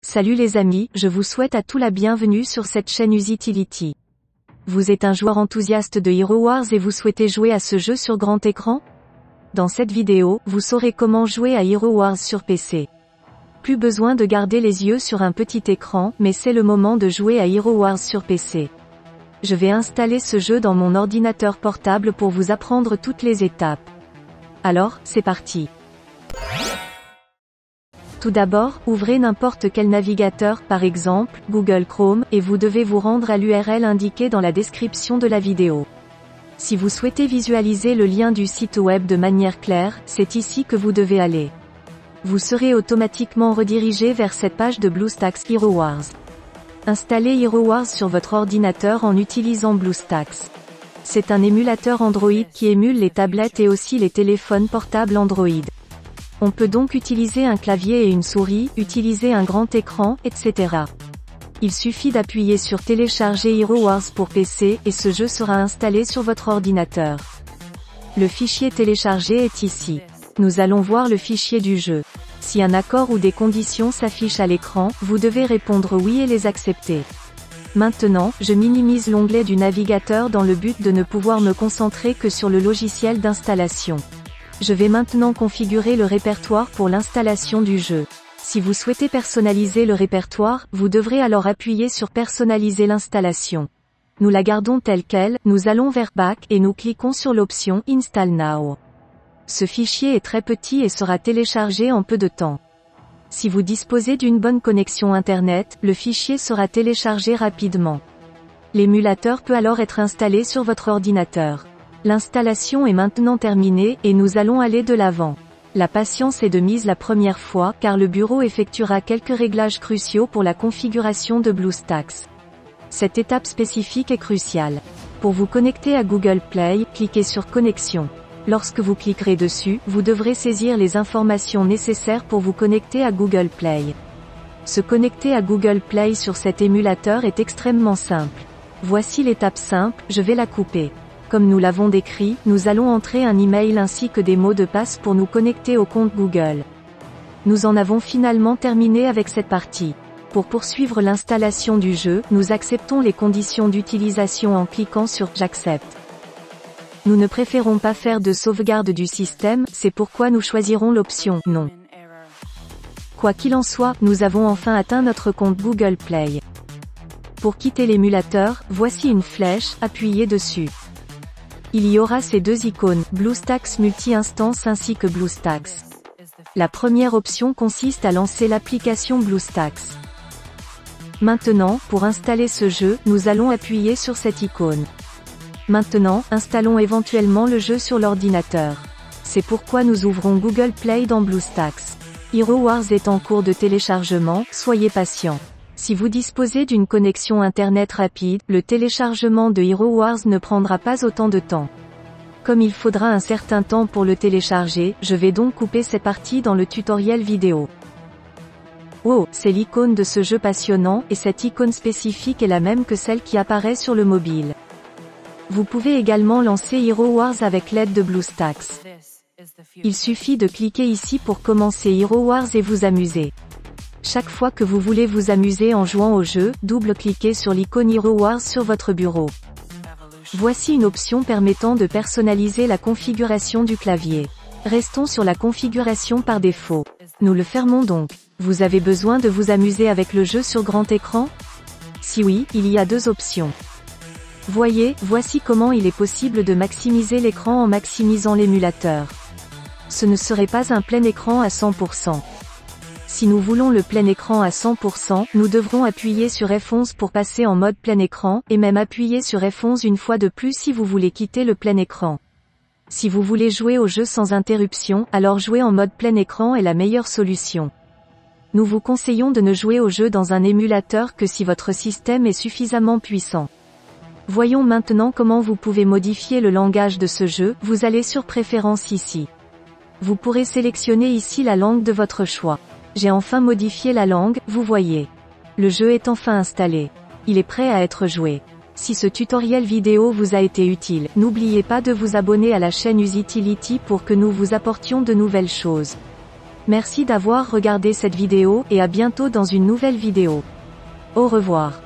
Salut les amis, je vous souhaite à tous la bienvenue sur cette chaîne Usitility. Vous êtes un joueur enthousiaste de Hero Wars et vous souhaitez jouer à ce jeu sur grand écran? Dans cette vidéo, vous saurez comment jouer à Hero Wars sur PC. Plus besoin de garder les yeux sur un petit écran, mais c'est le moment de jouer à Hero Wars sur PC. Je vais installer ce jeu dans mon ordinateur portable pour vous apprendre toutes les étapes. Alors, c'est parti. Tout d'abord, ouvrez n'importe quel navigateur, par exemple, Google Chrome, et vous devez vous rendre à l'URL indiquée dans la description de la vidéo. Si vous souhaitez visualiser le lien du site web de manière claire, c'est ici que vous devez aller. Vous serez automatiquement redirigé vers cette page de BlueStacks Hero Wars. Installez Hero Wars sur votre ordinateur en utilisant BlueStacks. C'est un émulateur Android qui émule les tablettes et aussi les téléphones portables Android. On peut donc utiliser un clavier et une souris, utiliser un grand écran, etc. Il suffit d'appuyer sur Télécharger Hero Wars pour PC, et ce jeu sera installé sur votre ordinateur. Le fichier téléchargé est ici. Nous allons voir le fichier du jeu. Si un accord ou des conditions s'affichent à l'écran, vous devez répondre oui et les accepter. Maintenant, je minimise l'onglet du navigateur dans le but de ne pouvoir me concentrer que sur le logiciel d'installation. Je vais maintenant configurer le répertoire pour l'installation du jeu. Si vous souhaitez personnaliser le répertoire, vous devrez alors appuyer sur Personnaliser l'installation. Nous la gardons telle quelle, nous allons vers Back et nous cliquons sur l'option Install Now. Ce fichier est très petit et sera téléchargé en peu de temps. Si vous disposez d'une bonne connexion Internet, le fichier sera téléchargé rapidement. L'émulateur peut alors être installé sur votre ordinateur. L'installation est maintenant terminée, et nous allons aller de l'avant. La patience est de mise la première fois, car le bureau effectuera quelques réglages cruciaux pour la configuration de BlueStacks. Cette étape spécifique est cruciale. Pour vous connecter à Google Play, cliquez sur Connexion. Lorsque vous cliquerez dessus, vous devrez saisir les informations nécessaires pour vous connecter à Google Play. Se connecter à Google Play sur cet émulateur est extrêmement simple. Voici l'étape simple, je vais la couper. Comme nous l'avons décrit, nous allons entrer un email ainsi que des mots de passe pour nous connecter au compte Google. Nous en avons finalement terminé avec cette partie. Pour poursuivre l'installation du jeu, nous acceptons les conditions d'utilisation en cliquant sur J'accepte. Nous ne préférons pas faire de sauvegarde du système, c'est pourquoi nous choisirons l'option Non. Quoi qu'il en soit, nous avons enfin atteint notre compte Google Play. Pour quitter l'émulateur, voici une flèche, appuyez dessus. Il y aura ces deux icônes, BlueStacks Multi-Instance ainsi que BlueStacks. La première option consiste à lancer l'application BlueStacks. Maintenant, pour installer ce jeu, nous allons appuyer sur cette icône. Maintenant, installons éventuellement le jeu sur l'ordinateur. C'est pourquoi nous ouvrons Google Play dans BlueStacks. Hero Wars est en cours de téléchargement, soyez patient. Si vous disposez d'une connexion Internet rapide, le téléchargement de Hero Wars ne prendra pas autant de temps. Comme il faudra un certain temps pour le télécharger, je vais donc couper cette partie dans le tutoriel vidéo. Oh, c'est l'icône de ce jeu passionnant, et cette icône spécifique est la même que celle qui apparaît sur le mobile. Vous pouvez également lancer Hero Wars avec l'aide de BlueStacks. Il suffit de cliquer ici pour commencer Hero Wars et vous amuser. Chaque fois que vous voulez vous amuser en jouant au jeu, double-cliquez sur l'icône Hero Wars sur votre bureau. Voici une option permettant de personnaliser la configuration du clavier. Restons sur la configuration par défaut. Nous le fermons donc. Vous avez besoin de vous amuser avec le jeu sur grand écran? Si oui, il y a deux options. Voici comment il est possible de maximiser l'écran en maximisant l'émulateur. Ce ne serait pas un plein écran à 100%. Si nous voulons le plein écran à 100%, nous devrons appuyer sur F11 pour passer en mode plein écran, et même appuyer sur F11 une fois de plus si vous voulez quitter le plein écran. Si vous voulez jouer au jeu sans interruption, alors jouer en mode plein écran est la meilleure solution. Nous vous conseillons de ne jouer au jeu dans un émulateur que si votre système est suffisamment puissant. Voyons maintenant comment vous pouvez modifier le langage de ce jeu, vous allez sur Préférences ici. Vous pourrez sélectionner ici la langue de votre choix. J'ai enfin modifié la langue, vous voyez. Le jeu est enfin installé. Il est prêt à être joué. Si ce tutoriel vidéo vous a été utile, n'oubliez pas de vous abonner à la chaîne Usitility pour que nous vous apportions de nouvelles choses. Merci d'avoir regardé cette vidéo et à bientôt dans une nouvelle vidéo. Au revoir.